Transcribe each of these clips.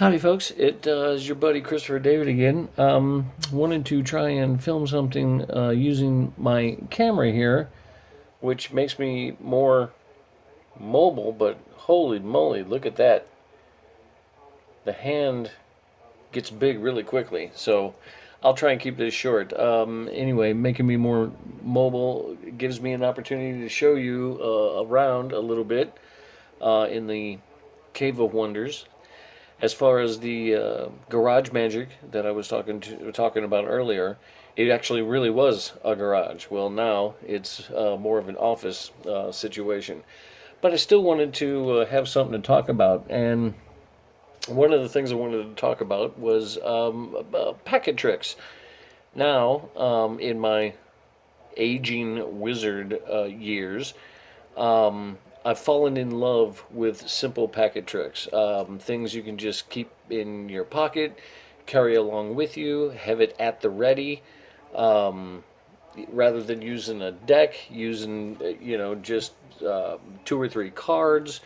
Howdy, folks. It is your buddy Christopher David again. Wanted to try and film something using my camera here, which makes me more mobile, but holy moly, look at that. The hand gets big really quickly, so I'll try and keep this short. Anyway, making me more mobile gives me an opportunity to show you around a little bit in the Cave of Wonders. As far as the garage magic that I was talking about earlier, it actually really was a garage. Well, now it's more of an office situation. But I still wanted to have something to talk about, and one of the things I wanted to talk about was packet tricks. Now, in my aging wizard years, I've fallen in love with simple packet tricks. Things you can just keep in your pocket, carry along with you, have it at the ready, rather than using a deck, using, just two or three cards,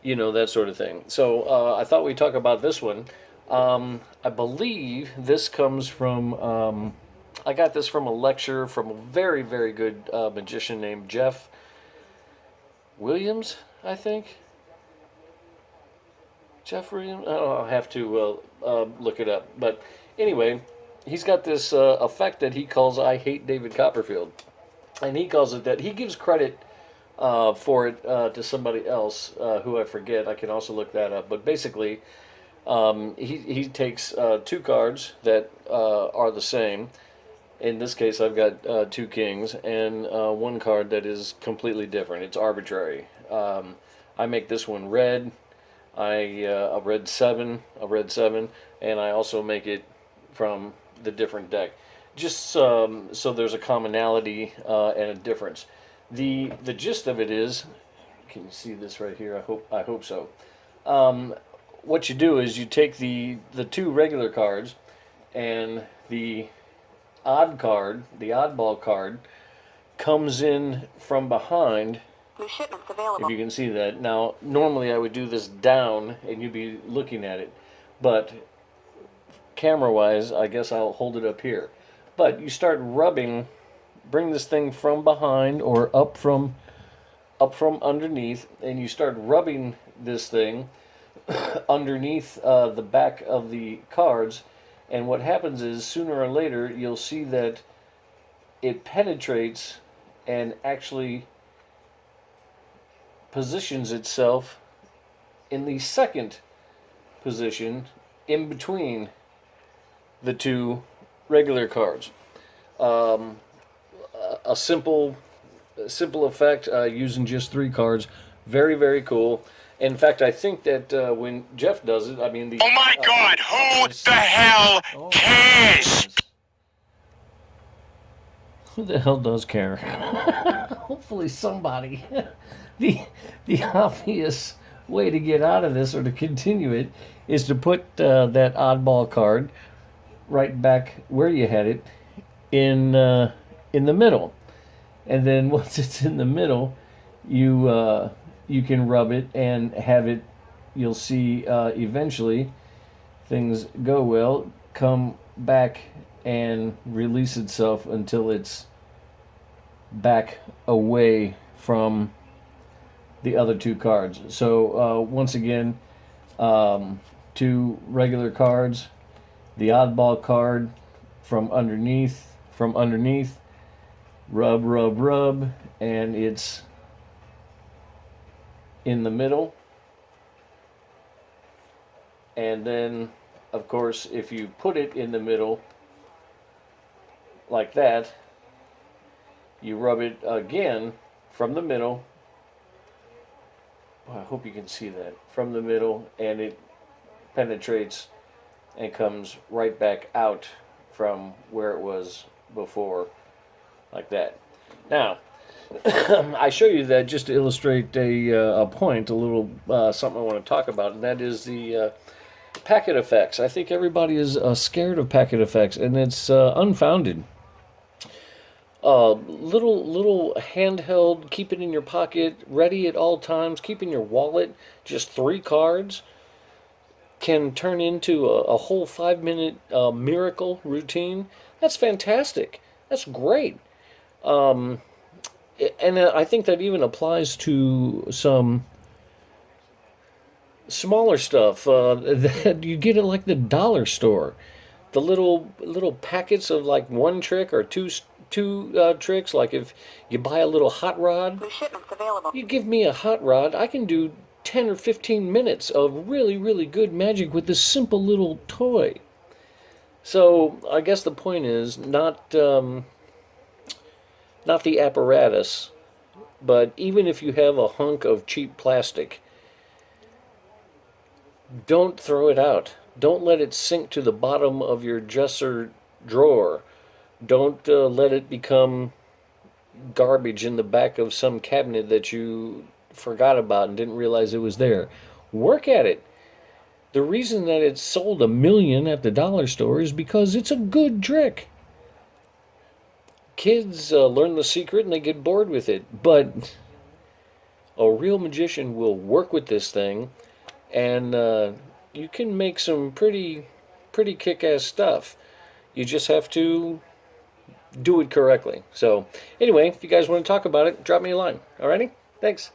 that sort of thing. So I thought we'd talk about this one. I believe this comes from, I got this from a lecture from a very, very good magician named Geoff Williams, I think. Geoff Williams? I'll have to look it up. But anyway, he's got this effect that he calls I Hate David Copperfield. And he calls it that. He gives credit for it to somebody else who I forget. I can also look that up. But basically, he takes two cards that are the same. In this case, I've got two kings and one card that is completely different. It's arbitrary. I make this one red. A red seven, and I also make it from the different deck, just so there's a commonality and a difference. The gist of it is, can you see this right here? I hope so. What you do is you take the two regular cards and the oddball card, comes in from behind. New shipments available. If you can see that. Now, normally I would do this down and you'd be looking at it, but camera-wise, I guess I'll hold it up here. But you start rubbing, bring this thing from behind or up from underneath, and you start rubbing this thing underneath the back of the cards. And what happens is, sooner or later, you'll see that it penetrates and actually positions itself in the second position in between the two regular cards. A simple effect using just three cards. Very, very cool. In fact, I think that when Geoff does it, I mean the. Oh my God! Who the hell cares? Who the hell does care? Hopefully somebody. The obvious way to get out of this or to continue it is to put that oddball card right back where you had it in the middle, and then once it's in the middle, you can rub it and have it. You'll see eventually things go well, come back and release itself until it's back away from the other two cards. So once again, two regular cards, the oddball card from underneath, rub, and it's in the middle. And then, of course, if you put it in the middle like that, you rub it again from the middle. I hope you can see that. From the middle, and it penetrates and comes right back out from where it was before, like that. Now, I show you that just to illustrate a point, a little something I want to talk about, and that is the packet effects. I think everybody is scared of packet effects, and it's unfounded. Little handheld, keep it in your pocket, ready at all times, keep in your wallet, just three cards. can turn into a whole 5 minute miracle routine, that's fantastic. That's great. And I think that even applies to some smaller stuff that you get at like the dollar store. The little packets of like one trick or two tricks. Like if you buy a little hot rod, you give me a hot rod, I can do 10 or 15 minutes of really, really good magic with this simple little toy. So I guess the point is not the apparatus, but even if you have a hunk of cheap plastic, don't throw it out. Don't let it sink to the bottom of your dresser drawer. Don't let it become garbage in the back of some cabinet that you forgot about and didn't realize it was there. Work at it. The reason that it's sold 1 million at the dollar store is because it's a good trick. Kids learn the secret and they get bored with it, but a real magician will work with this thing, and you can make some pretty kick-ass stuff. You just have to do it correctly. So anyway, if you guys want to talk about it, drop me a line. Alrighty? Thanks.